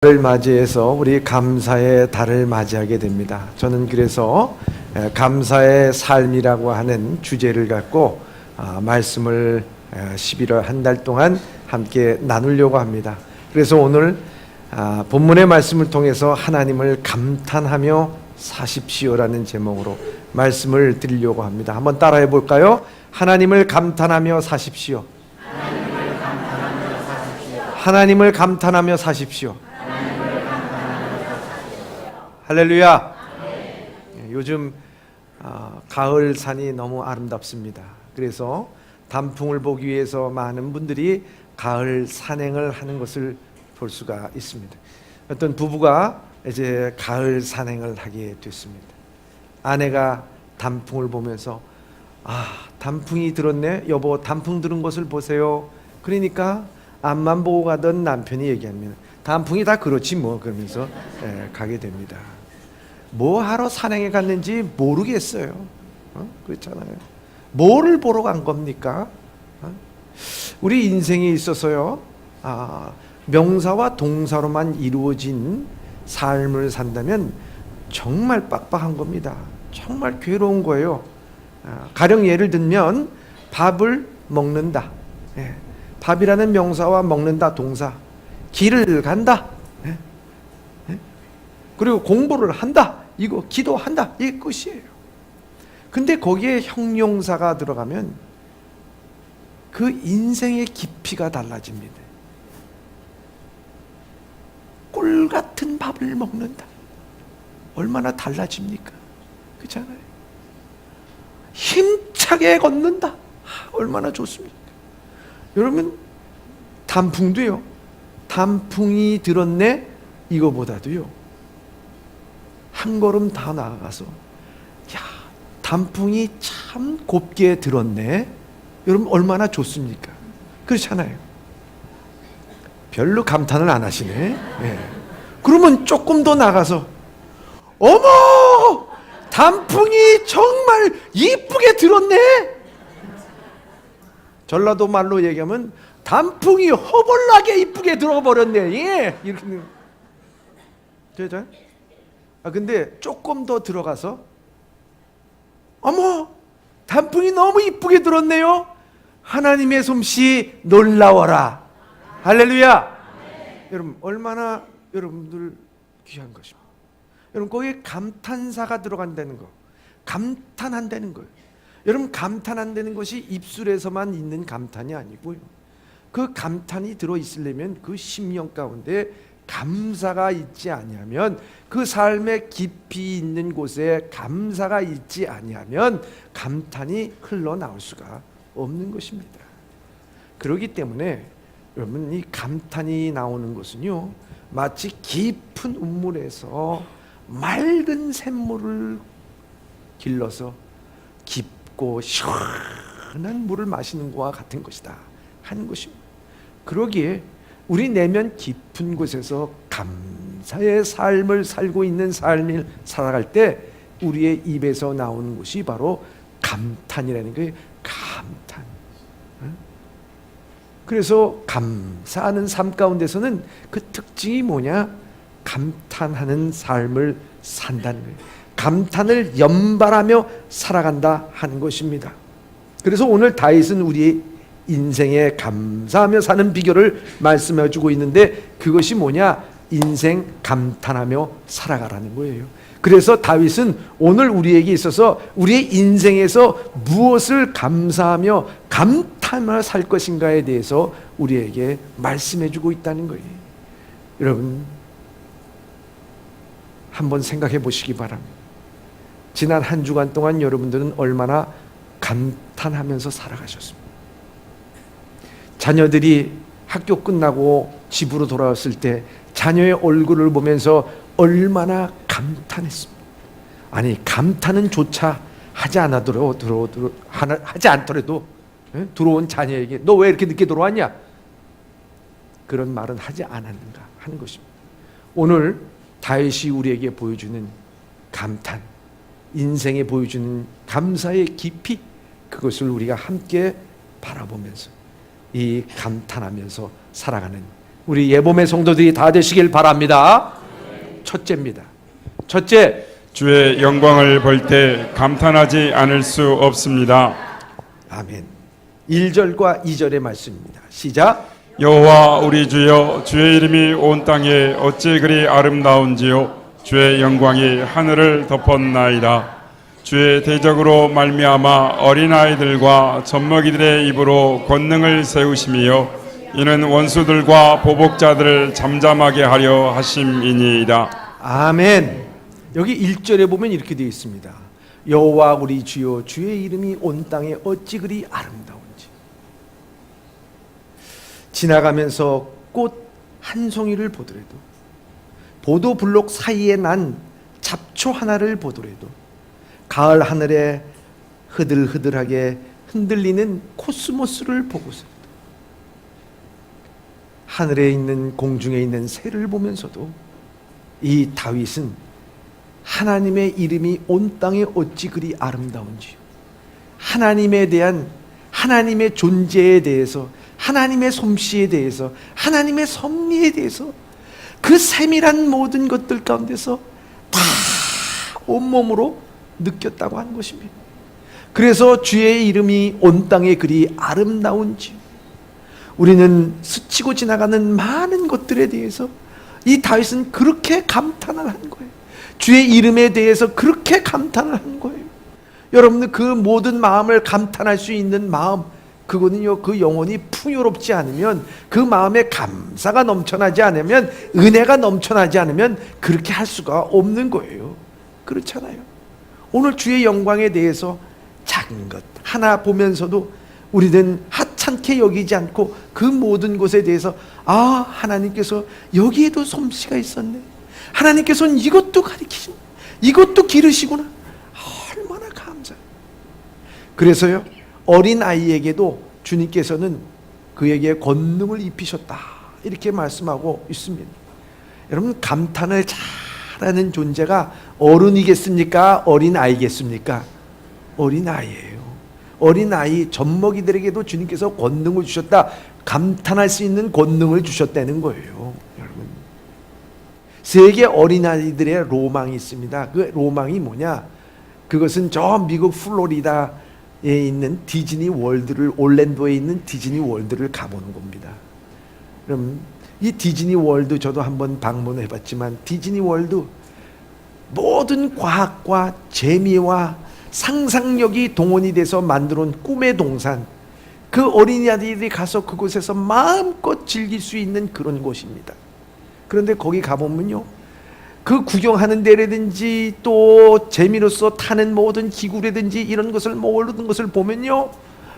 를 맞이해서 우리 감사의 달을 맞이하게 됩니다. 저는 그래서 감사의 삶이라고 하는 주제를 갖고 말씀을 11월 한 달 동안 함께 나누려고 합니다. 그래서 오늘 본문의 말씀을 통해서 하나님을 감탄하며 사십시오라는 제목으로 말씀을 드리려고 합니다. 한번 따라해 볼까요? 하나님을 감탄하며 사십시오. 하나님을 감탄하며 사십시오. 할렐루야. 요즘 가을 산이 너무 아름답습니다. 그래서 단풍을 보기 위해서 많은 분들이 가을 산행을 하는 것을 볼 수가 있습니다. 어떤 부부가 이제 가을 산행을 하게 됐습니다. 아내가 단풍을 보면서 단풍이 들었네. 여보, 단풍 들은 것을 보세요. 그러니까 앞만 보고 가던 남편이 얘기합니다. 단풍이 다 그렇지 뭐, 그러면서 가게 됩니다. 뭐 하러 산행에 갔는지 모르겠어요. 그렇잖아요. 뭐를 보러 간 겁니까? 우리 인생에 있어서요, 명사와 동사로만 이루어진 삶을 산다면 정말 빡빡한 겁니다. 정말 괴로운 거예요. 가령 예를 들면 밥을 먹는다. 밥이라는 명사와 먹는다 동사. 길을 간다. 그리고 공부를 한다. 이거 기도한다. 이게 끝이에요. 근데 거기에 형용사가 들어가면 그 인생의 깊이가 달라집니다. 꿀 같은 밥을 먹는다. 얼마나 달라집니까? 그렇잖아요. 힘차게 걷는다. 얼마나 좋습니까? 여러분, 단풍도요. 단풍이 들었네. 이거보다도요. 한 걸음 다 나아가서 단풍이 참 곱게 들었네. 여러분 얼마나 좋습니까? 그렇잖아요. 별로 감탄을 안 하시네. 그러면 조금 더 나가서 어머! 단풍이 정말 이쁘게 들었네. 전라도 말로 얘기하면 단풍이 허벌나게 이쁘게 들어버렸네. 이렇게. 되죠? 근데 조금 더 들어가서 어머, 단풍이 너무 이쁘게 들었네요. 하나님의 솜씨 놀라워라. 할렐루야. 여러분 얼마나 여러분들 귀한 것입니다. 여러분 거기에 감탄사가 들어간다는 거, 감탄한다는 거예요. 여러분 감탄한다는 것이 입술에서만 있는 감탄이 아니고요. 그 감탄이 들어있으려면 그 심령 가운데 감사가 있지 아니하면, 그 삶의 깊이 있는 곳에 감사가 있지 아니하면 감탄이 흘러나올 수가 없는 것입니다. 그렇기 때문에 여러분 이 감탄이 나오는 것은요, 마치 깊은 운물에서 맑은 샘물을 길러서 깊고 시원한 물을 마시는 것과 같은 것이다 하는 것입니다. 그러기에 우리 내면 깊은 곳에서 감사의 삶을 살고 있는 삶을 살아갈 때 우리의 입에서 나오는 것이 바로 감탄이라는 거예요. 감탄. 그래서 감사하는 삶 가운데서는 그 특징이 뭐냐? 감탄하는 삶을 산다는 거예요. 감탄을 연발하며 살아간다 하는 것입니다. 그래서 오늘 다윗은 우리의 인생에 감사하며 사는 비결을 말씀해 주고 있는데, 그것이 뭐냐? 인생 감탄하며 살아가라는 거예요. 그래서 다윗은 오늘 우리에게 있어서 우리의 인생에서 무엇을 감사하며 감탄하며 살 것인가에 대해서 우리에게 말씀해 주고 있다는 거예요. 여러분 한번 생각해 보시기 바랍니다. 지난 한 주간 동안 여러분들은 얼마나 감탄하면서 살아가셨습니까? 자녀들이 학교 끝나고 집으로 돌아왔을 때 자녀의 얼굴을 보면서 얼마나 감탄했습니까? 아니, 감탄은 조차 하지 않더라도 들어온 자녀에게 너 왜 이렇게 늦게 들어왔냐? 그런 말은 하지 않았는가 하는 것입니다. 오늘 다윗이 우리에게 보여주는 감탄, 인생에 보여주는 감사의 깊이, 그것을 우리가 함께 바라보면서 이 감탄하면서 살아가는 우리 예봄의 성도들이 다 되시길 바랍니다. 첫째입니다. 첫째, 주의 영광을 볼 때 감탄하지 않을 수 없습니다. 아멘. 1절과 2절의 말씀입니다. 시작. 여호와 우리 주여, 주의 이름이 온 땅에 어찌 그리 아름다운지요. 주의 영광이 하늘을 덮었나이다. 주의 대적으로 말미암아 어린아이들과 젖먹이들의 입으로 권능을 세우시며 이는 원수들과 보복자들을 잠잠하게 하려 하심이니이다. 아멘. 여기 1절에 보면 이렇게 되어 있습니다. 여호와 우리 주여, 주의 이름이 온 땅에 어찌 그리 아름다운지. 지나가면서 꽃 한 송이를 보더라도, 보도블록 사이에 난 잡초 하나를 보더라도, 가을 하늘에 흐들흐들하게 흔들리는 코스모스를 보고서, 하늘에 있는 공중에 있는 새를 보면서도 이 다윗은 하나님의 이름이 온 땅에 어찌 그리 아름다운지, 하나님에 대한, 하나님의 존재에 대해서, 하나님의 솜씨에 대해서, 하나님의 섭리에 대해서, 그 세밀한 모든 것들 가운데서 다 온몸으로 느꼈다고 하는 것입니다. 그래서 주의 이름이 온 땅에 그리 아름다운지, 우리는 스치고 지나가는 많은 것들에 대해서 이 다윗은 그렇게 감탄을 한 거예요. 주의 이름에 대해서 그렇게 감탄을 한 거예요. 여러분들 그 모든 마음을 감탄할 수 있는 마음, 그거는요, 그 영혼이 풍요롭지 않으면, 그 마음에 감사가 넘쳐나지 않으면, 은혜가 넘쳐나지 않으면 그렇게 할 수가 없는 거예요. 그렇잖아요. 오늘 주의 영광에 대해서 작은 것 하나 보면서도 우리는 하찮게 여기지 않고 그 모든 것에 대해서, 아, 하나님께서 여기에도 솜씨가 있었네, 하나님께서는 이것도 가리키신, 이것도 기르시구나, 얼마나 감사해요. 그래서요, 어린 아이에게도 주님께서는 그에게 권능을 입히셨다, 이렇게 말씀하고 있습니다. 여러분, 감탄을 잘하는 존재가 어른이겠습니까? 어린 아이겠습니까? 어린 아이예요. 어린 아이 젖먹이들에게도 주님께서 권능을 주셨다, 감탄할 수 있는 권능을 주셨다는 거예요. 여러분, 세계 어린아이들의 로망이 있습니다. 그 로망이 뭐냐? 그것은 저 미국 플로리다에 있는 디즈니 월드를, 올랜도에 있는 디즈니 월드를 가보는 겁니다. 그럼 이 디즈니 월드 저도 한번 방문해 봤지만, 디즈니 월드 모든 과학과 재미와 상상력이 동원이 돼서 만들어 온 꿈의 동산, 그 어린이들이 가서 그곳에서 마음껏 즐길 수 있는 그런 곳입니다. 그런데 거기 가보면요, 그 구경하는 데라든지 또 재미로서 타는 모든 기구라든지 이런 것을 모르는 것을 보면요,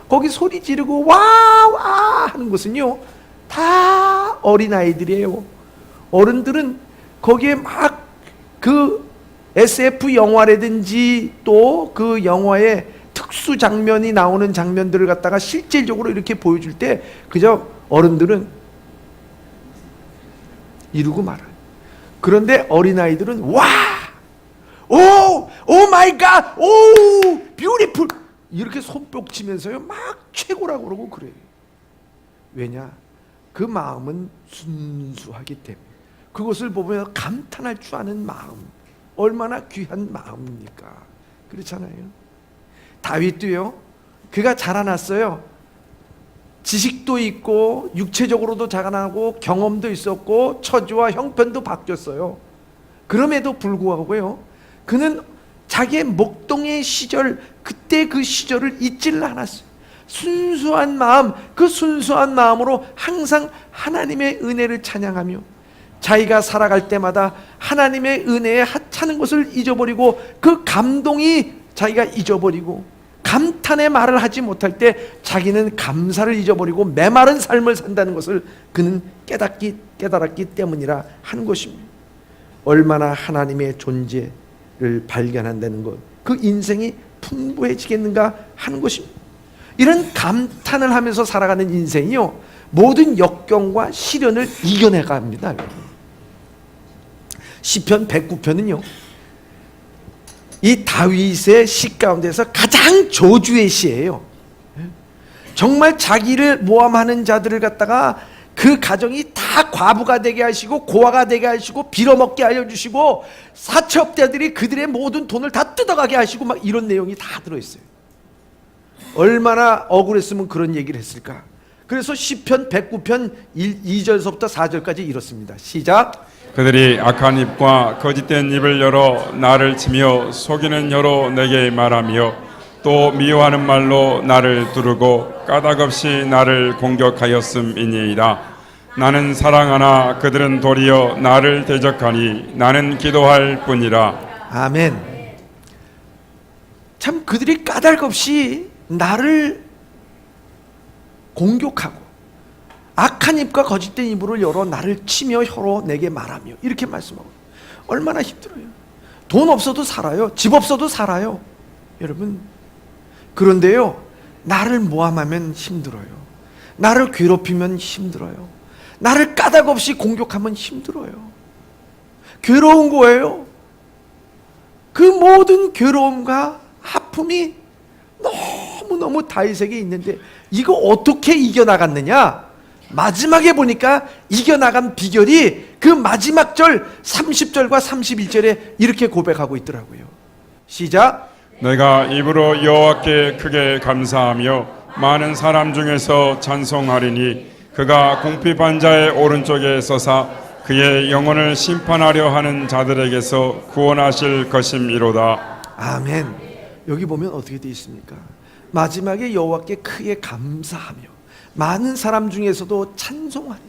거기 소리 지르고 와와 하는 것은요 다 어린아이들이에요. 어른들은 거기에 막 그 SF 영화라든지 또 그 영화의 특수 장면이 나오는 장면들을 갖다가 실질적으로 이렇게 보여줄 때 그저 어른들은 이루고 말아요. 그런데 어린아이들은 와! 오 마이 갓! 오! 뷰티풀! 이렇게 손뼉 치면서요 막 최고라고 그러고 그래요. 왜냐? 그 마음은 순수하기 때문에. 그것을 보면 감탄할 줄 아는 마음, 얼마나 귀한 마음입니까? 그렇잖아요. 다윗도요, 그가 자라났어요. 지식도 있고 육체적으로도 자라나고 경험도 있었고 처지와 형편도 바뀌었어요. 그럼에도 불구하고요, 그는 자기의 목동의 시절, 그때 그 시절을 잊지를 않았어요. 순수한 마음, 그 순수한 마음으로 항상 하나님의 은혜를 찬양하며 자기가 살아갈 때마다 하나님의 은혜에 하찮은 것을 잊어버리고, 그 감동이 자기가 잊어버리고, 감탄의 말을 하지 못할 때 자기는 감사를 잊어버리고 메마른 삶을 산다는 것을 그는 깨달았기 때문이라 하는 것입니다. 얼마나 하나님의 존재를 발견한다는 것, 그 인생이 풍부해지겠는가 하는 것입니다. 이런 감탄을 하면서 살아가는 인생이요, 모든 역경과 시련을 이겨내갑니다. 시편 109편은요 이 다윗의 시 가운데서 가장 저주의 시예요. 정말 자기를 모함하는 자들을 갖다가 그 가정이 다 다 과부가 되게 하시고 고아가 되게 하시고 빌어먹게 하여 주시고 사채업자들이 그들의 모든 돈을 다 뜯어가게 하시고 막 이런 내용이 다 들어있어요. 얼마나 억울했으면 그런 얘기를 했을까. 그래서 시편 109편 2절서부터 4절까지 이렇습니다. 시작. 그들이 악한 입과 거짓된 입을 열어 나를 치며 속이는 혀로 내게 말하며 또 미워하는 말로 나를 두르고 까닭없이 나를 공격하였음이니이다. 나는 사랑하나 그들은 도리어 나를 대적하니 나는 기도할 뿐이라. 아멘. 참 그들이 까닭없이 나를 공격하고 악한 입과 거짓된 입으로 열어 나를 치며 혀로 내게 말하며 이렇게 말씀하고 얼마나 힘들어요. 돈 없어도 살아요. 집 없어도 살아요. 여러분 그런데요 나를 모함하면 힘들어요. 나를 괴롭히면 힘들어요. 나를 까닭없이 공격하면 힘들어요. 괴로운 거예요. 그 모든 괴로움과 아픔이 너무너무 다윗에게 있는데 이거 어떻게 이겨나갔느냐? 마지막에 보니까 이겨나간 비결이 그 마지막 절 30절과 31절에 이렇게 고백하고 있더라고요. 시작. 내가 입으로 여호와께 크게 감사하며 많은 사람 중에서 찬송하리니 그가 궁핍한 자의 오른쪽에 서사 그의 영혼을 심판하려 하는 자들에게서 구원하실 것임이로다. 아멘. 여기 보면 어떻게 되어 있습니까? 마지막에 여호와께 크게 감사하며 많은 사람 중에서도 찬송하니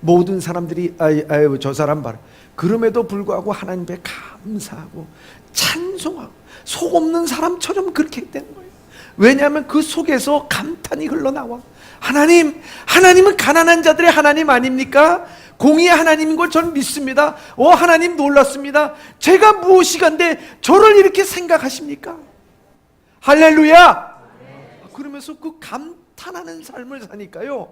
모든 사람들이 아유 저 사람 봐라. 그럼에도 불구하고 하나님 앞에 감사하고 찬송하고 속 없는 사람처럼 그렇게 된 거예요. 왜냐하면 그 속에서 감탄이 흘러나와. 하나님은 가난한 자들의 하나님 아닙니까? 공의의 하나님인 걸 저는 믿습니다. 하나님 놀랐습니다. 제가 무엇이간데 저를 이렇게 생각하십니까? 할렐루야. 그러면서 그 감탄하는 삶을 사니까요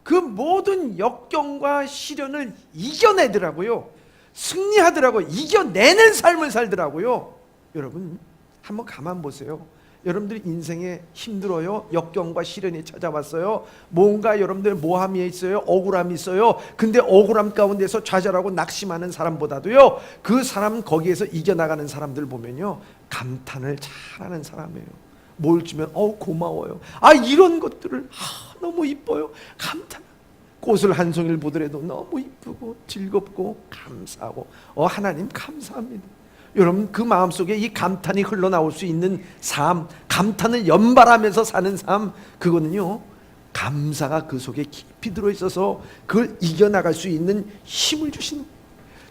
그 모든 역경과 시련을 이겨내더라고요. 승리하더라고요. 이겨내는 삶을 살더라고요. 여러분 한번 가만 보세요. 여러분들 인생에 힘들어요. 역경과 시련이 찾아왔어요. 뭔가 여러분들 모함이 있어요. 억울함이 있어요. 근데 억울함 가운데서 좌절하고 낙심하는 사람보다도요 그 사람 거기에서 이겨나가는 사람들 보면요 감탄을 잘하는 사람이에요. 뭘 주면 고마워요. 이런 것들을 너무 이뻐요. 감탄. 꽃을 한 송이를 보더라도 너무 이쁘고 즐겁고 감사하고 하나님 감사합니다. 여러분 그 마음속에 이 감탄이 흘러나올 수 있는 삶, 감탄을 연발하면서 사는 삶, 그거는요 감사가 그 속에 깊이 들어있어서 그걸 이겨나갈 수 있는 힘을 주시는 거예요.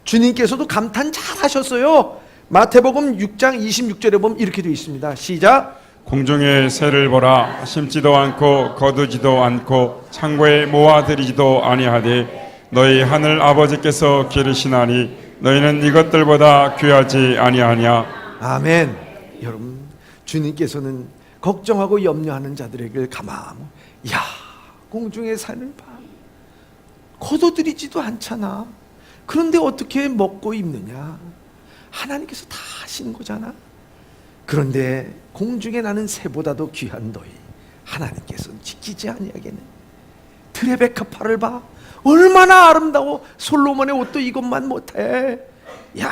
주님께서도 감탄 잘 하셨어요. 마태복음 6장 26절에 보면 이렇게 되어 있습니다. 시작. 공중의 새를 보라. 심지도 않고 거두지도 않고 창고에 모아들이지도 아니하되 너희 하늘 아버지께서 기르시나니 너희는 이것들보다 귀하지 아니하냐. 아멘. 여러분 주님께서는 걱정하고 염려하는 자들에게 가만 야 공중의 산을 봐. 거둬들이지도 않잖아. 그런데 어떻게 먹고 입느냐. 하나님께서 다 하시는 거잖아. 그런데 공중에 나는 새보다도 귀한 너희 하나님께서는 지키지 아니하겠네. 드레베 카파를 봐. 얼마나 아름다워. 솔로몬의 옷도 이것만 못해. 야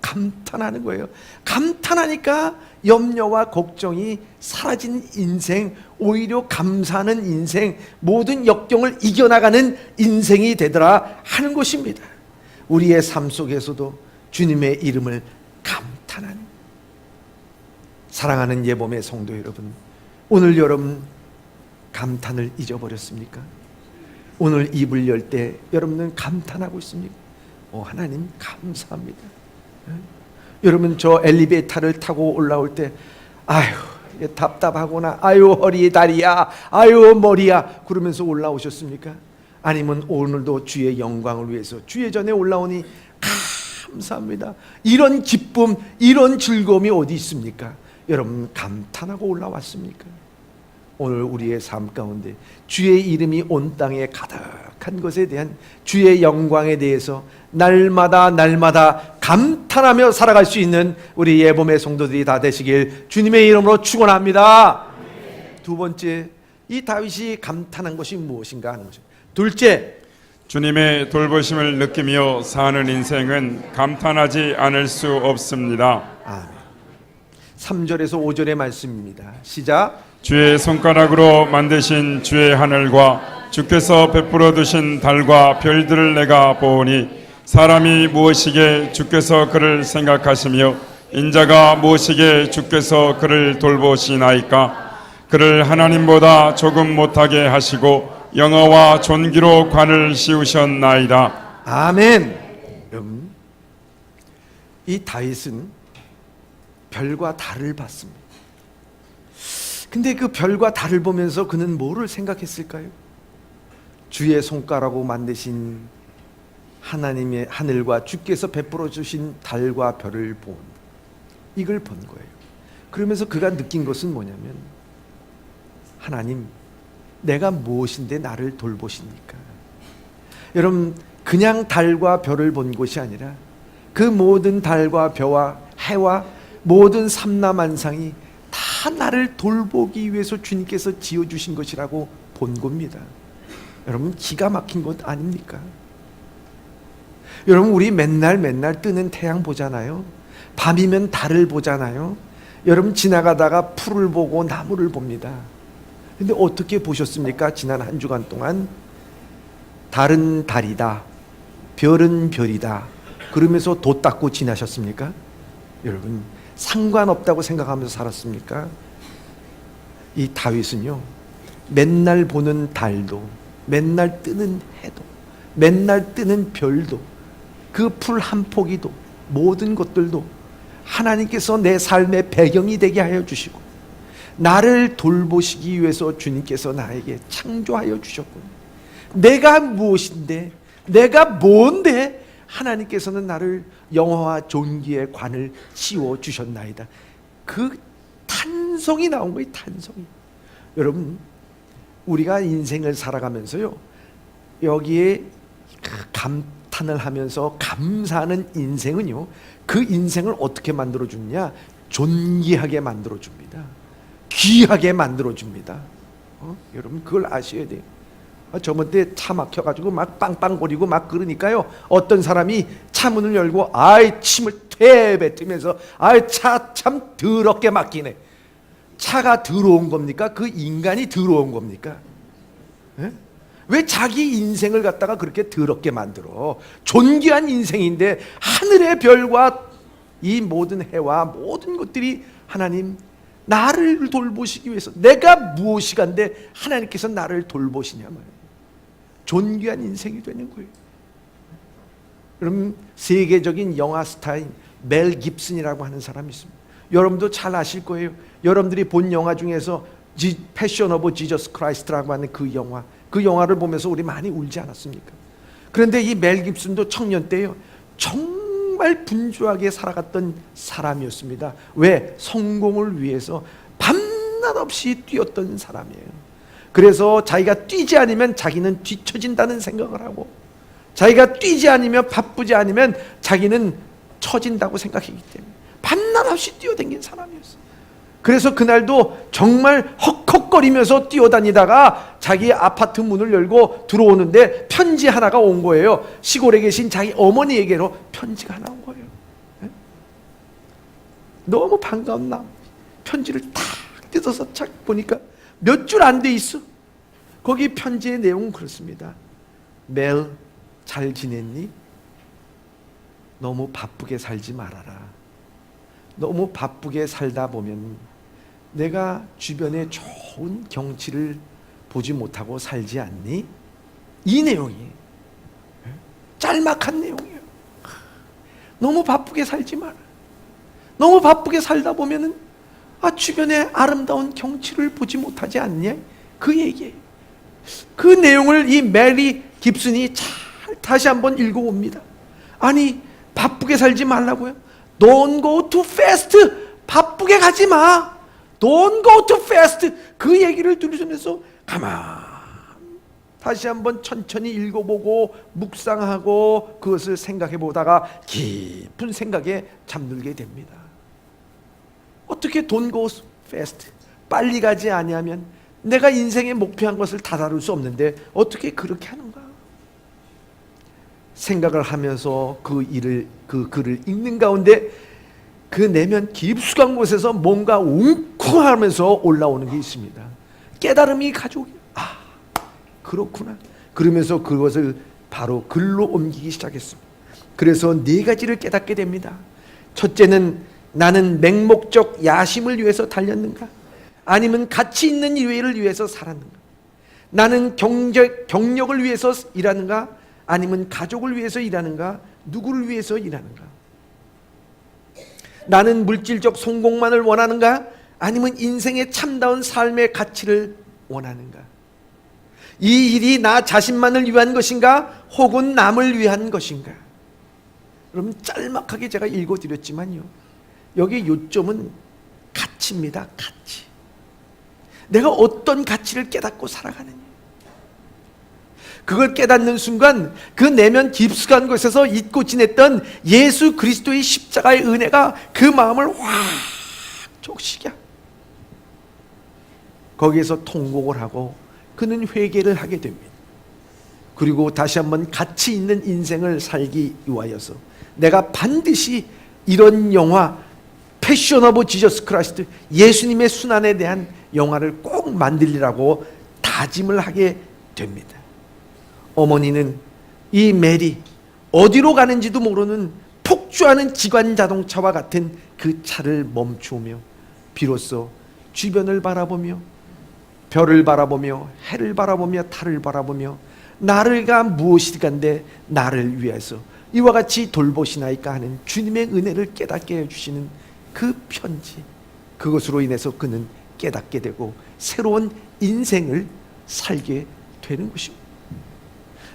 감탄하는 거예요. 감탄하니까 염려와 걱정이 사라진 인생, 오히려 감사하는 인생, 모든 역경을 이겨나가는 인생이 되더라 하는 것입니다. 우리의 삶 속에서도 주님의 이름을 감탄하는. 사랑하는 예범의 성도 여러분, 오늘 여러분 감탄을 잊어버렸습니까? 오늘 입을 열 때 여러분은 감탄하고 있습니까? 하나님 감사합니다. 여러분 저 엘리베이터를 타고 올라올 때 아유 답답하구나, 아유 허리 다리야, 아유 머리야 그러면서 올라오셨습니까? 아니면 오늘도 주의 영광을 위해서 주의 전에 올라오니 감사합니다. 이런 기쁨, 이런 즐거움이 어디 있습니까? 여러분 감탄하고 올라왔습니까? 오늘 우리의 삶 가운데 주의 이름이 온 땅에 가득한 것에 대한 주의 영광에 대해서 날마다 감탄하며 살아갈 수 있는 우리 예범의 성도들이 다 되시길 주님의 이름으로 축원합니다. 두 번째, 이 다윗이 감탄한 것이 무엇인가 하는 것입니다. 둘째, 주님의 돌보심을 느끼며 사는 인생은 감탄하지 않을 수 없습니다. 아멘. 3절에서 5절의 말씀입니다. 시작. 주의 손가락으로 만드신 주의 하늘과 주께서 베풀어 두신 달과 별들을 내가 보오니 사람이 무엇이게 주께서 그를 생각하시며 인자가 무엇이게 주께서 그를 돌보시나이까. 그를 하나님보다 조금 못하게 하시고 영어와 존귀로 관을 씌우셨나이다. 아멘. 여러분, 이 다윗은 별과 달을 봤습니다. 근데 그 별과 달을 보면서 그는 뭐를 생각했을까요? 주의 손가락으로 만드신 하나님의 하늘과 주께서 베풀어 주신 달과 별을 본, 이걸 본 거예요. 그러면서 그가 느낀 것은 뭐냐면, 하나님, 내가 무엇인데 나를 돌보십니까? 여러분, 그냥 달과 별을 본 것이 아니라 그 모든 달과 별과 해와 모든 삼라만상이 다 나를 돌보기 위해서 주님께서 지어주신 것이라고 본 겁니다. 여러분, 기가 막힌 것 아닙니까? 여러분, 우리 맨날 뜨는 태양 보잖아요. 밤이면 달을 보잖아요. 여러분, 지나가다가 풀을 보고 나무를 봅니다. 근데 어떻게 보셨습니까? 지난 한 주간 동안 달은 달이다, 별은 별이다 그러면서 돛 닦고 지나셨습니까? 여러분, 상관없다고 생각하면서 살았습니까? 이 다윗은요, 맨날 보는 달도, 맨날 뜨는 해도, 맨날 뜨는 별도, 그 풀 한 포기도, 모든 것들도 하나님께서 내 삶의 배경이 되게 하여 주시고 나를 돌보시기 위해서 주님께서 나에게 창조하여 주셨군. 내가 무엇인데, 내가 뭔데 하나님께서는 나를 영화와 존귀의 관을 씌워 주셨나이다. 그 탄성이 나온 거예요. 탄성이. 여러분, 우리가 인생을 살아가면서요, 여기에 감탄을 하면서 감사하는 인생은요, 그 인생을 어떻게 만들어주느냐? 존귀하게 만들어줍니다. 귀하게 만들어줍니다. 여러분, 그걸 아셔야 돼요. 저번 때 차 막혀가지고 막 빵빵거리고 막 그러니까요, 어떤 사람이 차 문을 열고 아이 침을 퇴 뱉으면서 아이 차 참 더럽게 막히네. 차가 더러운 겁니까? 그 인간이 더러운 겁니까? 에? 왜 자기 인생을 갖다가 그렇게 더럽게 만들어? 존귀한 인생인데 하늘의 별과 이 모든 해와 모든 것들이 하나님 나를 돌보시기 위해서, 내가 무엇이간데 하나님께서 나를 돌보시냐 말이에요. 존귀한 인생이 되는 거예요. 여러분, 세계적인 영화 스타인 멜 깁슨이라고 하는 사람이 있습니다. 여러분도 잘 아실 거예요. 여러분들이 본 영화 중에서 패션 오브 지저스 크라이스트라고 하는 그 영화, 그 영화를 보면서 우리 많이 울지 않았습니까? 그런데 이 멜 깁슨도 청년 때요, 정말 분주하게 살아갔던 사람이었습니다. 왜? 성공을 위해서 밤낮 없이 뛰었던 사람이에요. 그래서 자기가 뛰지 않으면 자기는 뒤처진다는 생각을 하고, 자기가 뛰지 않으면, 바쁘지 않으면 자기는 처진다고 생각했기 때문에 밤낮 없이 뛰어다닌 사람이었어요. 그래서 그날도 정말 헉헉거리면서 뛰어다니다가 자기 아파트 문을 열고 들어오는데 편지 하나가 온 거예요. 시골에 계신 자기 어머니에게로 편지가 하나 온 거예요. 너무 반가운 나 편지를 탁 뜯어서 착 보니까 몇 줄 안 돼 있어. 거기 편지의 내용은 그렇습니다. 멜, 잘 지냈니? 너무 바쁘게 살지 말아라. 너무 바쁘게 살다 보면 내가 주변에 좋은 경치를 보지 못하고 살지 않니? 이 내용이 짤막한 내용이에요. 너무 바쁘게 살지 마라. 너무 바쁘게 살다 보면은 주변에 아름다운 경치를 보지 못하지 않냐? 그 얘기예요. 그 내용을 이 메리 깁슨이 잘 다시 한번 읽어봅니다. 아니, 바쁘게 살지 말라고요? Don't go too fast. 바쁘게 가지 마. Don't go too fast. 그 얘기를 들으면서 가만 다시 한번 천천히 읽어보고 묵상하고 그것을 생각해 보다가 깊은 생각에 잠들게 됩니다. 어떻게 Don't go fast, 빨리 가지 아니하면 내가 인생의 목표한 것을 다다룰 수 없는데 어떻게 그렇게 하는가? 생각을 하면서 그 글을 읽는 가운데 그 내면 깊숙한 곳에서 뭔가 웅크하면서 올라오는 게 있습니다. 깨달음이 가져오기. 아, 그렇구나. 그러면서 그것을 바로 글로 옮기기 시작했습니다. 그래서 네 가지를 깨닫게 됩니다. 첫째는 나는 맹목적 야심을 위해서 달렸는가? 아니면 가치 있는 일을 위해서 살았는가? 나는 경력을 위해서 일하는가? 아니면 가족을 위해서 일하는가? 누구를 위해서 일하는가? 나는 물질적 성공만을 원하는가? 아니면 인생의 참다운 삶의 가치를 원하는가? 이 일이 나 자신만을 위한 것인가? 혹은 남을 위한 것인가? 여러분, 짤막하게 제가 읽어드렸지만요, 여기 요점은 가치입니다. 가치. 내가 어떤 가치를 깨닫고 살아가느냐. 그걸 깨닫는 순간 그 내면 깊숙한 곳에서 잊고 지냈던 예수 그리스도의 십자가의 은혜가 그 마음을 확 족시켜. 거기에서 통곡을 하고 그는 회개를 하게 됩니다. 그리고 다시 한번 가치 있는 인생을 살기 위하여서 내가 반드시 이런 영화 패션 오브 지저스 크라이스트, 예수님의 순환에 대한 영화를 꼭 만들리라고 다짐을 하게 됩니다. 어머니는 이 메리, 어디로 가는지도 모르는 폭주하는 기관 자동차와 같은 그 차를 멈추며 비로소 주변을 바라보며 별을 바라보며 해를 바라보며 달을 바라보며 나를가 무엇이간데 나를 위해서 이와 같이 돌보시나이까 하는 주님의 은혜를 깨닫게 해주시는 그 편지, 그것으로 인해서 그는 깨닫게 되고 새로운 인생을 살게 되는 것입니다.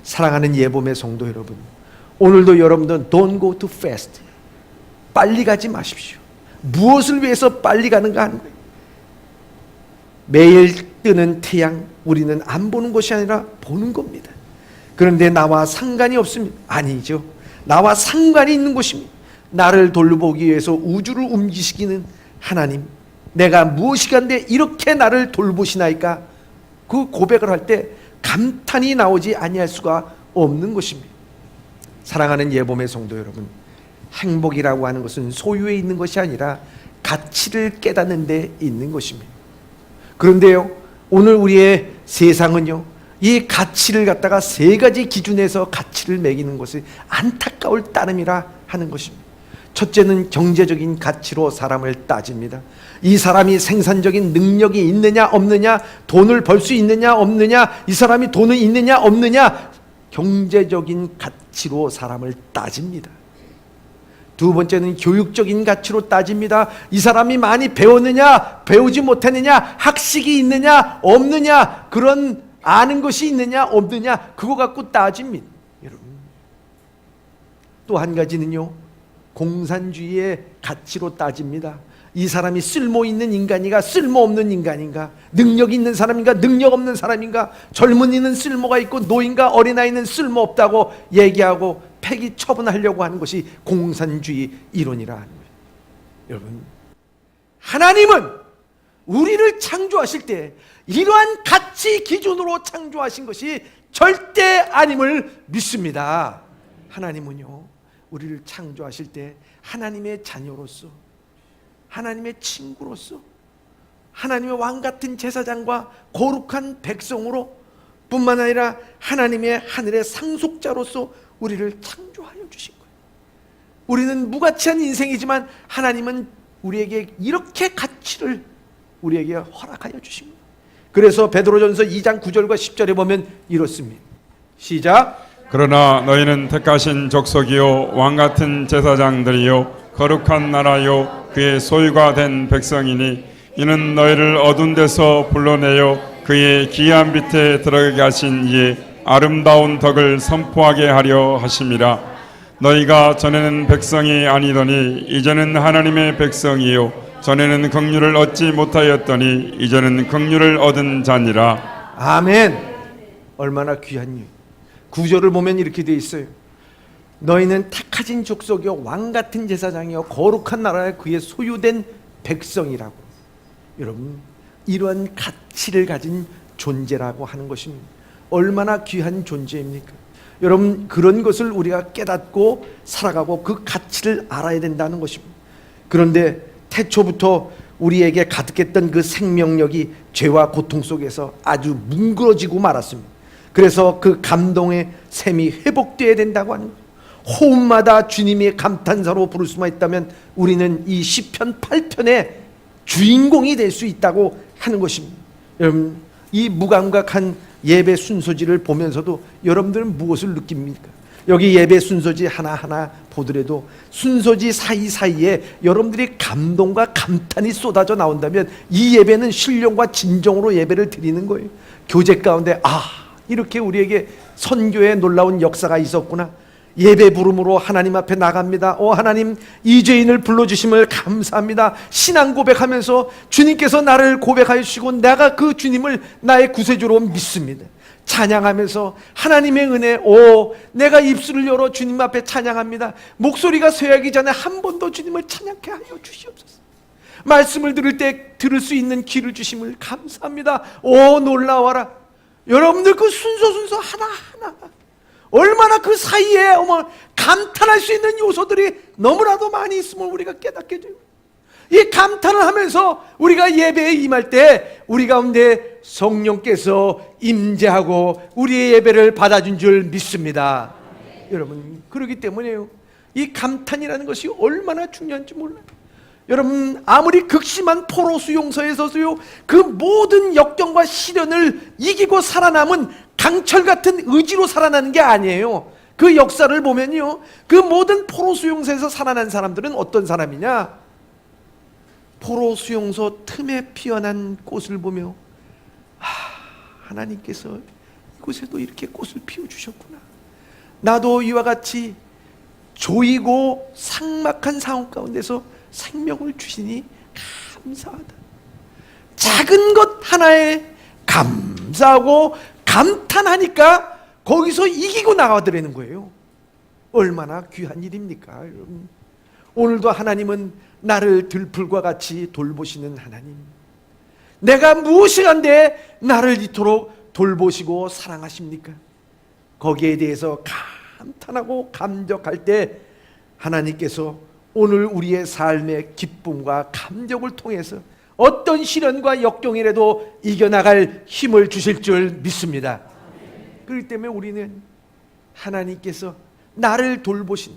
사랑하는 예봄의 성도 여러분, 오늘도 여러분들 don't go too fast. 빨리 가지 마십시오. 무엇을 위해서 빨리 가는가 하는 거예요. 매일 뜨는 태양, 우리는 안 보는 것이 아니라 보는 겁니다. 그런데 나와 상관이 없습니다. 아니죠. 나와 상관이 있는 것입니다. 나를 돌보기 위해서 우주를 움직이시는 하나님, 내가 무엇이간데 이렇게 나를 돌보시나이까? 그 고백을 할 때 감탄이 나오지 아니할 수가 없는 것입니다. 사랑하는 예봄의 성도 여러분, 행복이라고 하는 것은 소유에 있는 것이 아니라 가치를 깨닫는 데 있는 것입니다. 그런데요, 오늘 우리의 세상은요, 이 가치를 갖다가 세 가지 기준에서 가치를 매기는 것이 안타까울 따름이라 하는 것입니다. 첫째는 경제적인 가치로 사람을 따집니다. 이 사람이 생산적인 능력이 있느냐 없느냐, 돈을 벌 수 있느냐 없느냐, 이 사람이 돈이 있느냐 없느냐, 경제적인 가치로 사람을 따집니다. 두 번째는 교육적인 가치로 따집니다. 이 사람이 많이 배웠느냐 배우지 못했느냐, 학식이 있느냐 없느냐, 그런 아는 것이 있느냐 없느냐, 그거 갖고 따집니다. 여러분, 또 한 가지는요, 공산주의의 가치로 따집니다. 이 사람이 쓸모 있는 인간인가 쓸모없는 인간인가, 능력 있는 사람인가 능력 없는 사람인가, 젊은이는 쓸모가 있고 노인과 어린아이는 쓸모없다고 얘기하고 폐기 처분하려고 하는 것이 공산주의 이론이라 하는 거예요. 여러분, 하나님은 우리를 창조하실 때 이러한 가치 기준으로 창조하신 것이 절대 아님을 믿습니다. 하나님은요, 우리를 창조하실 때 하나님의 자녀로서, 하나님의 친구로서, 하나님의 왕같은 제사장과 거룩한 백성으로 뿐만 아니라 하나님의 하늘의 상속자로서 우리를 창조하여 주신 거예요. 우리는 무가치한 인생이지만 하나님은 우리에게 이렇게 가치를 우리에게 허락하여 주신 거예요. 그래서 베드로전서 2장 9절과 10절에 보면 이렇습니다. 시작. 그러나 너희는 택하신 족속이요 왕같은 제사장들이요 거룩한 나라요 그의 소유가 된 백성이니 이는 너희를 어두운 데서 불러내어 그의 기이한 빛에 들어가게 하신 이의 아름다운 덕을 선포하게 하려 하심이라. 너희가 전에는 백성이 아니더니 이제는 하나님의 백성이요 전에는 긍휼을 얻지 못하였더니 이제는 긍휼을 얻은 자니라. 아멘. 얼마나 귀한 일. 구절을 보면 이렇게 되어 있어요. 너희는 택하신 족속이요 왕같은 제사장이요 거룩한 나라에 그의 소유된 백성이라고. 여러분, 이러한 가치를 가진 존재라고 하는 것입니다. 얼마나 귀한 존재입니까? 여러분, 그런 것을 우리가 깨닫고 살아가고 그 가치를 알아야 된다는 것입니다. 그런데 태초부터 우리에게 가득했던 그 생명력이 죄와 고통 속에서 아주 뭉그러지고 말았습니다. 그래서 그 감동의 샘이 회복되어야 된다고 하는 거예요. 호흡마다 주님의 감탄사로 부를 수만 있다면 우리는 이 시편 8편의 주인공이 될 수 있다고 하는 것입니다. 여러분, 이 무감각한 예배 순서지를 보면서도 여러분들은 무엇을 느낍니까? 여기 예배 순서지 하나하나 보더라도 순서지 사이사이에 여러분들이 감동과 감탄이 쏟아져 나온다면 이 예배는 신령과 진정으로 예배를 드리는 거예요. 교제 가운데 이렇게 우리에게 선교의 놀라운 역사가 있었구나. 예배 부름으로 하나님 앞에 나갑니다. 하나님, 이 죄인을 불러주심을 감사합니다. 신앙 고백하면서 주님께서 나를 고백하여 주시고 내가 그 주님을 나의 구세주로 믿습니다. 찬양하면서 하나님의 은혜, 내가 입술을 열어 주님 앞에 찬양합니다. 목소리가 쇠하기 전에 한 번 더 주님을 찬양케 하여 주시옵소서. 말씀을 들을 때 들을 수 있는 귀를 주심을 감사합니다. 놀라워라. 여러분들 그 순서 하나하나 얼마나 그 사이에 감탄할 수 있는 요소들이 너무나도 많이 있음을 우리가 깨닫게 돼요. 이 감탄을 하면서 우리가 예배에 임할 때 우리 가운데 성령께서 임재하고 우리의 예배를 받아준 줄 믿습니다. 여러분, 그렇기 때문에요, 이 감탄이라는 것이 얼마나 중요한지 몰라요. 여러분, 아무리 극심한 포로 수용소에서도요, 그 모든 역경과 시련을 이기고 살아남은 강철 같은 의지로 살아나는 게 아니에요. 그 역사를 보면요, 그 모든 포로 수용소에서 살아난 사람들은 어떤 사람이냐? 포로 수용소 틈에 피어난 꽃을 보며 하나님께서 이곳에도 이렇게 꽃을 피워주셨구나. 나도 이와 같이 조이고 삭막한 상황 가운데서 생명을 주시니 감사하다. 작은 것 하나에 감사하고 감탄하니까 거기서 이기고 나가더라는 거예요. 얼마나 귀한 일입니까, 여러분? 오늘도 하나님은 나를 들풀과 같이 돌보시는 하나님, 내가 무엇이 한데 나를 이토록 돌보시고 사랑하십니까? 거기에 대해서 감탄하고 감격할 때 하나님께서 오늘 우리의 삶의 기쁨과 감격을 통해서 어떤 시련과 역경이라도 이겨나갈 힘을 주실 줄 믿습니다. 그렇기 때문에 우리는 하나님께서 나를 돌보신,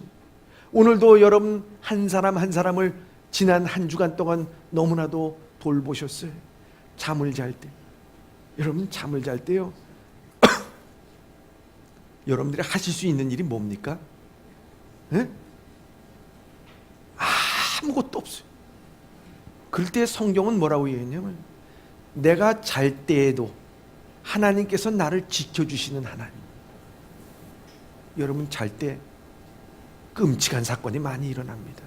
오늘도 여러분 한 사람 한 사람을 지난 한 주간 동안 너무나도 돌보셨어요. 잠을 잘 때, 여러분 잠을 잘 때요 여러분들이 하실 수 있는 일이 뭡니까? 네? 아무것도 없어요. 그럴 때 성경은 뭐라고 얘기했냐면, 내가 잘 때에도 하나님께서 나를 지켜주시는 하나님. 여러분 잘 때 끔찍한 사건이 많이 일어납니다.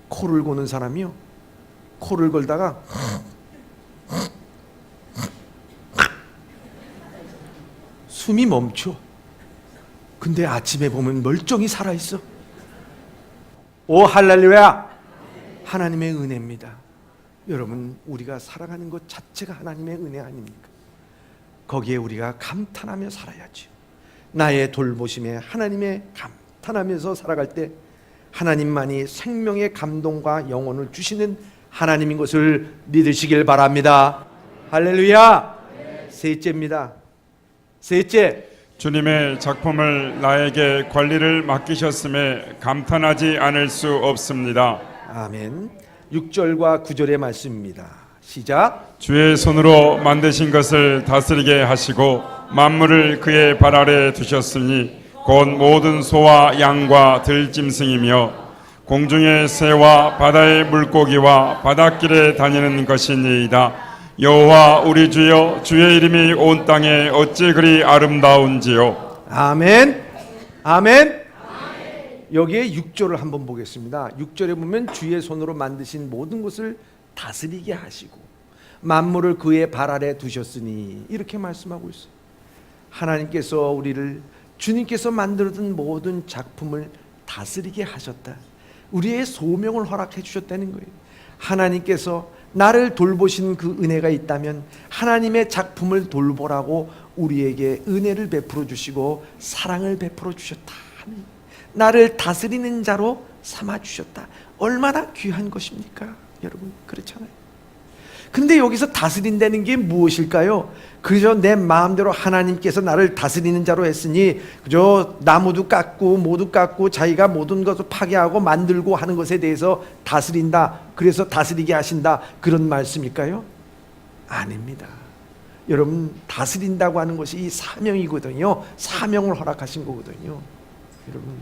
코를 고는 사람이요, 코를 걸다가 숨이 멈춰. 근데 아침에 보면 멀쩡히 살아있어. 오 할렐루야! 하나님의 은혜입니다. 여러분, 우리가 살아가는 것 자체가 하나님의 은혜 아닙니까? 거기에 우리가 감탄하며 살아야죠. 나의 돌보심에 하나님의 감탄하면서 살아갈 때 하나님만이 생명의 감동과 영혼을 주시는 하나님인 것을 믿으시길 바랍니다. 할렐루야! 셋째입니다. 셋째, 주님의 작품을 나에게 관리를 맡기셨음에 감탄하지 않을 수 없습니다. 아멘. 6절과 9절의 말씀입니다. 시작. 주의 손으로 만드신 것을 다스리게 하시고 만물을 그의 발 아래 두셨으니 곧 모든 소와 양과 들짐승이며 공중의 새와 바다의 물고기와 바닷길에 다니는 것이니이다. 여호와 우리 주여, 주의 이름이 온 땅에 어찌 그리 아름다운지요. 아멘. 아멘. 여기에 6절을 한번 보겠습니다. 6절에 보면 주의 손으로 만드신 모든 것을 다스리게 하시고 만물을 그의 발 아래 두셨으니, 이렇게 말씀하고 있어요. 하나님께서 우리를, 주님께서 만들어둔 모든 작품을 다스리게 하셨다. 우리의 소명을 허락해 주셨다는 거예요. 하나님께서 나를 돌보신 그 은혜가 있다면 하나님의 작품을 돌보라고 우리에게 은혜를 베풀어 주시고 사랑을 베풀어 주셨다. 나를 다스리는 자로 삼아 주셨다. 얼마나 귀한 것입니까? 여러분, 그렇잖아요. 근데 여기서 다스린다는 게 무엇일까요? 그저 내 마음대로 하나님께서 나를 다스리는 자로 했으니 그저 나무도 깎고 모두 깎고 자기가 모든 것을 파괴하고 만들고 하는 것에 대해서 다스린다, 그래서 다스리게 하신다, 그런 말씀일까요? 아닙니다. 여러분, 다스린다고 하는 것이 이 사명이거든요. 사명을 허락하신 거거든요. 여러분,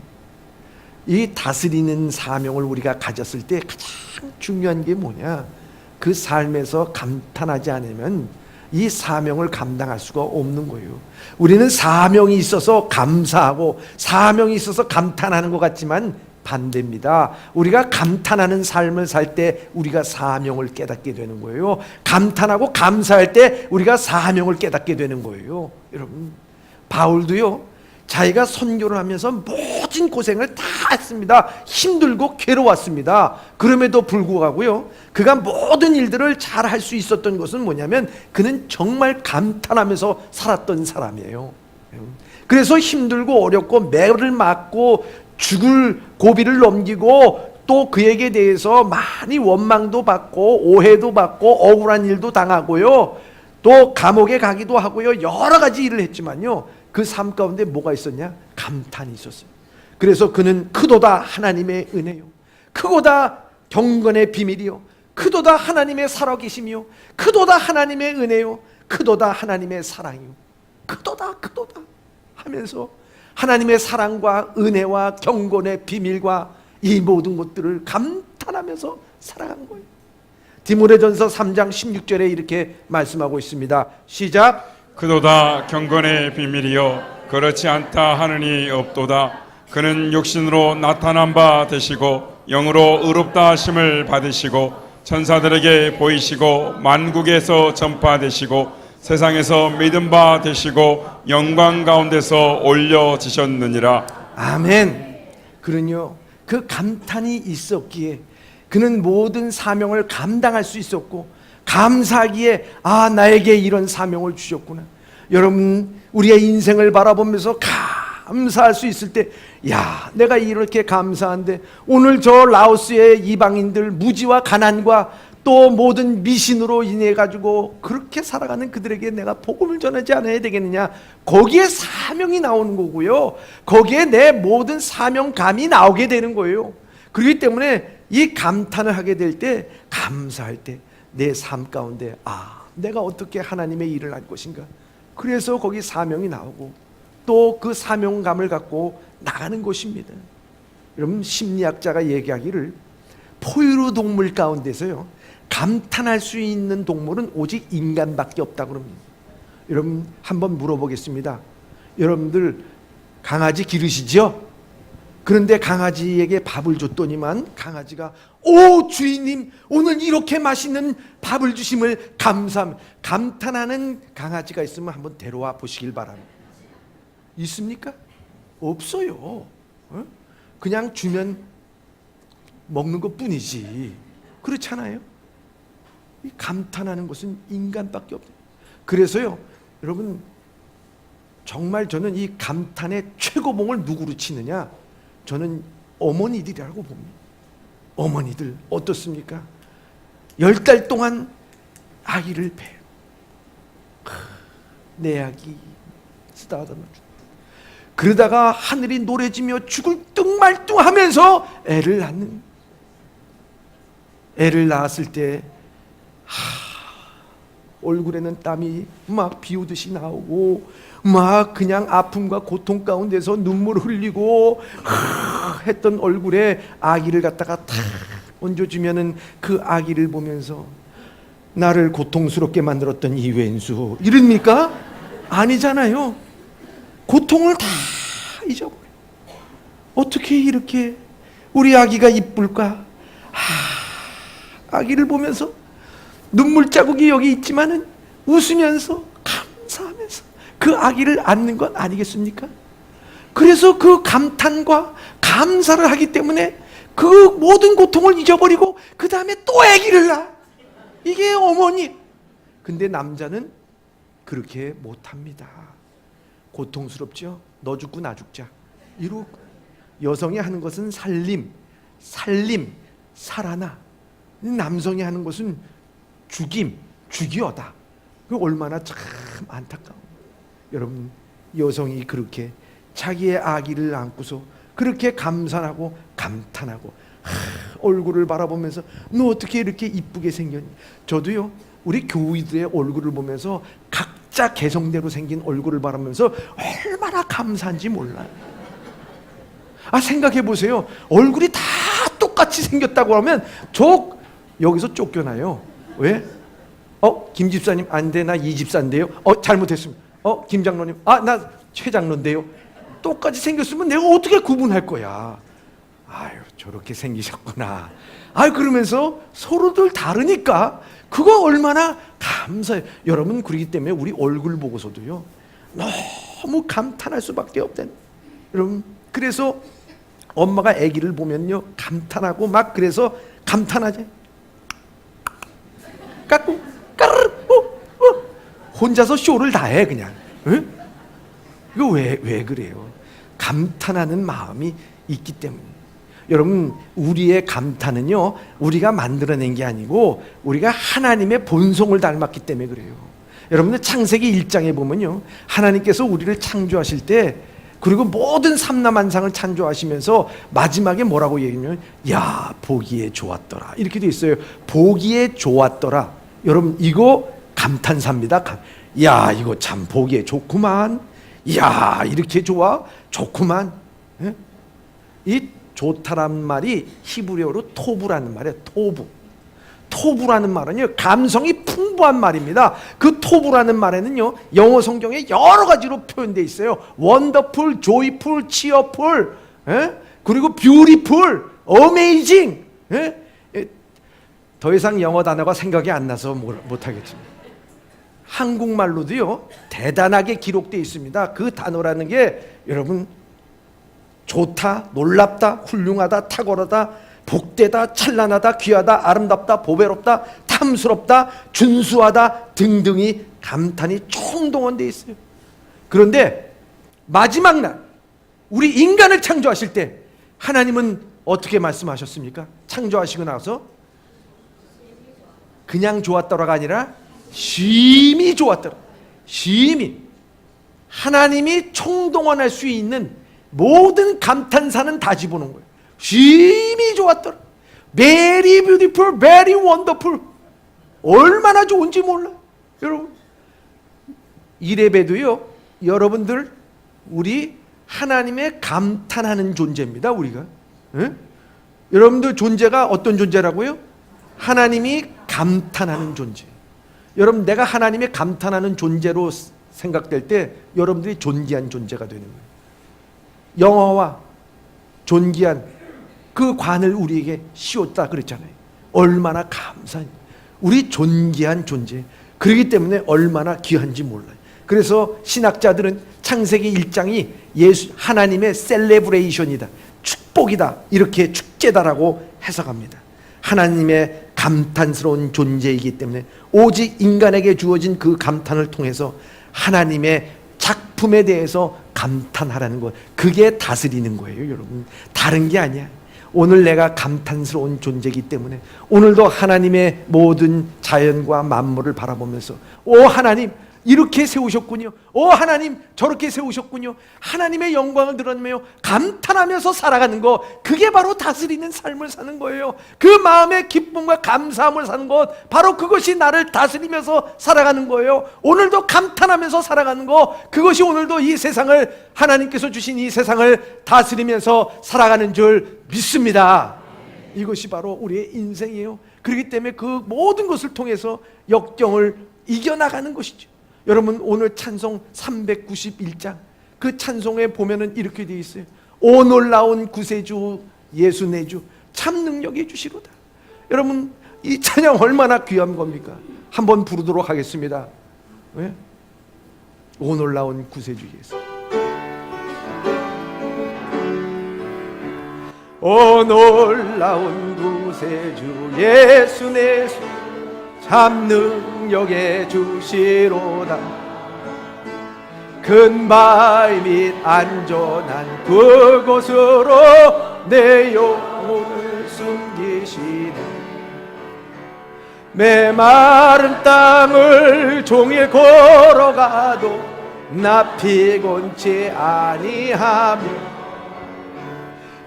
이 다스리는 사명을 우리가 가졌을 때 가장 중요한 게 뭐냐? 그 삶에서 감탄하지 않으면 이 사명을 감당할 수가 없는 거예요. 우리는 사명이 있어서 감사하고 사명이 있어서 감탄하는 것 같지만 반대입니다. 우리가 감탄하는 삶을 살 때 우리가 사명을 깨닫게 되는 거예요. 감탄하고 감사할 때 우리가 사명을 깨닫게 되는 거예요. 여러분, 바울도요, 자기가 선교를 하면서 모든 고생을 다 했습니다. 힘들고 괴로웠습니다. 그럼에도 불구하고요, 그가 모든 일들을 잘 할 수 있었던 것은 뭐냐면 그는 정말 감탄하면서 살았던 사람이에요. 그래서 힘들고 어렵고 매를 맞고 죽을 고비를 넘기고 또 그에게 대해서 많이 원망도 받고 오해도 받고 억울한 일도 당하고요, 또 감옥에 가기도 하고요, 여러 가지 일을 했지만요, 그 삶 가운데 뭐가 있었냐? 감탄이 있었어요. 그래서 그는 크도다 하나님의 은혜요, 크고다 경건의 비밀이요, 크도다 하나님의 살아계심이요, 크도다 하나님의 은혜요, 크도다 하나님의 사랑이요, 크도다 하면서 하나님의 사랑과 은혜와 경건의 비밀과 이 모든 것들을 감탄하면서 살아간 거예요. 디모데전서 3장 16절에 이렇게 말씀하고 있습니다. 시작. 그도다 경건의 비밀이요 그렇지 않다 하느니 없도다. 그는 육신으로 나타난 바 되시고 영으로 의롭다 하심을 받으시고 천사들에게 보이시고 만국에서 전파되시고 세상에서 믿음 바 되시고 영광 가운데서 올려지셨느니라. 아멘. 그는요, 그 감탄이 있었기에 그는 모든 사명을 감당할 수 있었고 감사하기에 아, 나에게 이런 사명을 주셨구나. 여러분, 우리의 인생을 바라보면서 감사할 수 있을 때, 야, 내가 이렇게 감사한데 오늘 저 라오스의 이방인들 무지와 가난과 또 모든 미신으로 인해 가지고 그렇게 살아가는 그들에게 내가 복음을 전하지 않아야 되겠느냐. 거기에 사명이 나오는 거고요, 거기에 내 모든 사명감이 나오게 되는 거예요. 그렇기 때문에 이 감탄을 하게 될 때, 감사할 때 내 삶 가운데 아, 내가 어떻게 하나님의 일을 할 것인가, 그래서 거기 사명이 나오고 또 그 사명감을 갖고 나가는 것입니다. 여러분, 심리학자가 얘기하기를 포유류 동물 가운데서요, 감탄할 수 있는 동물은 오직 인간밖에 없다고 합니다. 여러분, 한번 물어보겠습니다. 여러분들 강아지 기르시죠? 그런데 강아지에게 밥을 줬더니만 강아지가 오, 주인님 오늘 이렇게 맛있는 밥을 주심을 감탄하는 강아지가 있으면 한번 데려와 보시길 바랍니다. 있습니까? 없어요. 그냥 주면 먹는 것 뿐이지. 그렇잖아요. 이 감탄하는 것은 인간밖에 없어요. 그래서요, 여러분, 정말 저는 이 감탄의 최고봉을 누구로 치느냐? 저는 어머니들이라고 봅니다. 어머니들 어떻습니까? 10달 동안 아기를 배요. 내 아기 쓰다하다 그러다가 하늘이 노래지며 죽을 뚱말뚱하면서 애를 낳는, 애를 낳았을 때 얼굴에는 땀이 막 비 오듯이 나오고 막 그냥 아픔과 고통 가운데서 눈물을 흘리고 했던 얼굴에 아기를 갖다가 탁 얹어주면은 그 아기를 보면서 나를 고통스럽게 만들었던 이 왼수 이럽니까? 아니잖아요. 고통을 다 잊어버려. 어떻게 이렇게 우리 아기가 이쁠까? 아기를 보면서 눈물 자국이 여기 있지만은 웃으면서 감사하면서 그 아기를 안는 것 아니겠습니까? 그래서 그 감탄과 감사를 하기 때문에 그 모든 고통을 잊어버리고 그 다음에 또 아기를 낳아. 이게 어머니. 근데 남자는 그렇게 못합니다. 고통스럽죠? 너 죽고 나 죽자. 이러고 여성이 하는 것은 살림, 살아나. 남성이 하는 것은 죽이어다. 그 얼마나 참 안타까워. 여러분, 여성이 그렇게 자기의 아기를 안고서 그렇게 감탄하고 얼굴을 바라보면서 너 어떻게 이렇게 이쁘게 생겼니? 저도요, 우리 교우들의 얼굴을 보면서 각자 개성대로 생긴 얼굴을 바라보면서 얼마나 감사한지 몰라요. 생각해 보세요. 얼굴이 다 똑같이 생겼다고 하면 저 여기서 쫓겨나요. 왜? 김 집사님 안 돼, 나 이 집사인데요. 잘못했습니다. 김 장로님, 나 최 장로인데요. 똑같이 생겼으면 내가 어떻게 구분할 거야? 아유, 저렇게 생기셨구나. 그러면서 서로들 다르니까 그거 얼마나 감사해요. 여러분, 그렇기 때문에 우리 얼굴 보고서도요, 너무 감탄할 수밖에 없다는. 여러분, 그래서 엄마가 아기를 보면요, 감탄하고 막 그래서 감탄하지. 까꿍 까르르 혼자서 쇼를 다 해 그냥. 응? 이거 왜 그래요? 감탄하는 마음이 있기 때문에. 여러분, 우리의 감탄은요, 우리가 만들어낸 게 아니고 우리가 하나님의 본성을 닮았기 때문에 그래요. 여러분들 창세기 1장에 보면요, 하나님께서 우리를 창조하실 때, 그리고 모든 삼라만상을 창조하시면서 마지막에 뭐라고 얘기하면, 야, 보기에 좋았더라, 이렇게 돼 있어요. 보기에 좋았더라. 여러분, 이거 감탄사입니다. 야, 이거 참 보기에 좋구만. 야, 이렇게 좋아? 좋구만. 예? 이 좋다란 말이 히브리어로 토부라는 말이에요. 토부라는 말은요, 감성이 풍부한 말입니다. 그 토부라는 말에는요, 영어 성경에 여러 가지로 표현되어 있어요. 원더풀, 조이풀, 치어풀, 그리고 뷰티풀, 어메이징. 더 이상 영어 단어가 생각이 안 나서 못하겠지만, 한국말로도요, 대단하게 기록되어 있습니다. 그 단어라는 게 여러분, 좋다, 놀랍다, 훌륭하다, 탁월하다, 복되다, 찬란하다, 귀하다, 아름답다, 보배롭다, 탐스럽다, 준수하다 등등이 감탄이 총동원되어 있어요. 그런데 마지막 날, 우리 인간을 창조하실 때 하나님은 어떻게 말씀하셨습니까? 창조하시고 나서 그냥 좋았더라가 아니라 심히 좋았더라. 심히. 하나님이 총동원할 수 있는 모든 감탄사는 다 집어넣은 거예요. 심히 좋았더라. Very beautiful, very wonderful. 얼마나 좋은지 몰라. 여러분, 이래봬도요, 여러분들, 우리 하나님의 감탄하는 존재입니다. 우리가. 여러분들 존재가 어떤 존재라고요? 하나님이 감탄하는 존재. 여러분, 내가 하나님의 감탄하는 존재로 생각될 때 여러분들이 존귀한 존재가 되는 거예요. 영화와 존귀한 그 관을 우리에게 씌웠다 그랬잖아요. 얼마나 감사한, 우리 존귀한 존재. 그렇기 때문에 얼마나 귀한지 몰라요. 그래서 신학자들은 창세기 1장이 하나님의 셀레브레이션이다, 축복이다, 이렇게 축제다라고 해석합니다. 하나님의 감탄스러운 존재이기 때문에 오직 인간에게 주어진 그 감탄을 통해서 하나님의 작품에 대해서 감탄하라는 것, 그게 다스리는 거예요. 여러분, 다른 게 아니야. 오늘 내가 감탄스러운 존재이기 때문에 오늘도 하나님의 모든 자연과 만물을 바라보면서, 오 하나님, 이렇게 세우셨군요. 오 하나님, 저렇게 세우셨군요. 하나님의 영광을 드러내며 감탄하면서 살아가는 거, 그게 바로 다스리는 삶을 사는 거예요. 그 마음의 기쁨과 감사함을 사는 것, 바로 그것이 나를 다스리면서 살아가는 거예요. 오늘도 감탄하면서 살아가는 거, 그것이 오늘도 이 세상을, 하나님께서 주신 이 세상을 다스리면서 살아가는 줄 믿습니다. 이것이 바로 우리의 인생이에요. 그렇기 때문에 그 모든 것을 통해서 역경을 이겨나가는 것이죠. 여러분, 오늘 찬송 391장 그 찬송에 보면은 이렇게 되어 있어요. 오 놀라운 구세주 예수 내 주 참 능력의 주시로다. 여러분, 이 찬양 얼마나 귀한 겁니까? 한번 부르도록 하겠습니다. 왜? 오 놀라운 구세주 예수. 오 놀라운 구세주 예수 내 주 참 능력의 주시로다. 큰 바위 및 안전한 그곳으로 내 영혼을 숨기시네. 메마른 땅을 종일 걸어가도 나 피곤치 아니하며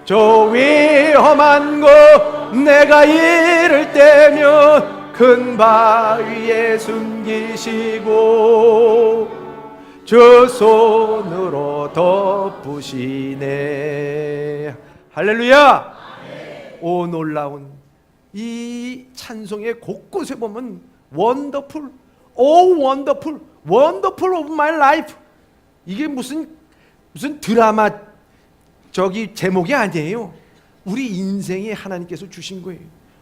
저 위험한 곳 내가 이를 때면 큰 바위에 숨기시고 저 손으로 덮으시네. 할렐루야. 오 놀라운 이 찬송의 곳곳에 보면 원더풀, 오 원더풀, 원더풀 오브 마이 라이프. 이게 무슨 드라마 저기 제목이 아니에요. 우리 인생에 하나님께서 주신 거예요.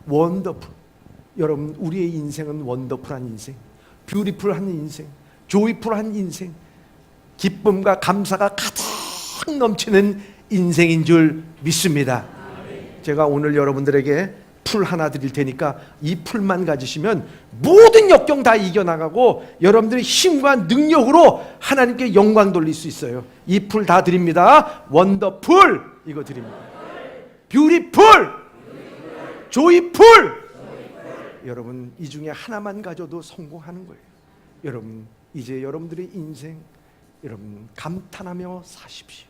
원더풀. 여러분, 우리의 인생은 원더풀한 인생, 뷰티풀한 인생, 조이풀한 인생, 기쁨과 감사가 가득 넘치는 인생인 줄 믿습니다. 제가 오늘 여러분들에게 풀 하나 드릴 테니까 이 풀만 가지시면 모든 역경 다 이겨나가고 여러분들의 힘과 능력으로 하나님께 영광 돌릴 수 있어요. 이 풀 다 드립니다. 원더풀 이거 드립니다. 뷰티풀, 조이풀. 여러분, 이 중에 하나만 가져도 성공하는 거예요. 여러분, 이제 여러분들의 인생 여러분 감탄하며 사십시오.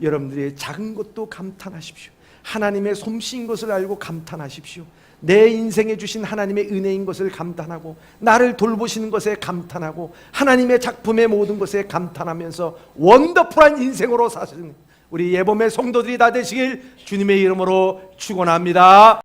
여러분들의 작은 것도 감탄하십시오. 하나님의 솜씨인 것을 알고 감탄하십시오. 내 인생에 주신 하나님의 은혜인 것을 감탄하고 나를 돌보시는 것에 감탄하고 하나님의 작품의 모든 것에 감탄하면서 원더풀한 인생으로 사시는 우리 예범의 성도들이 다 되시길 주님의 이름으로 축원합니다.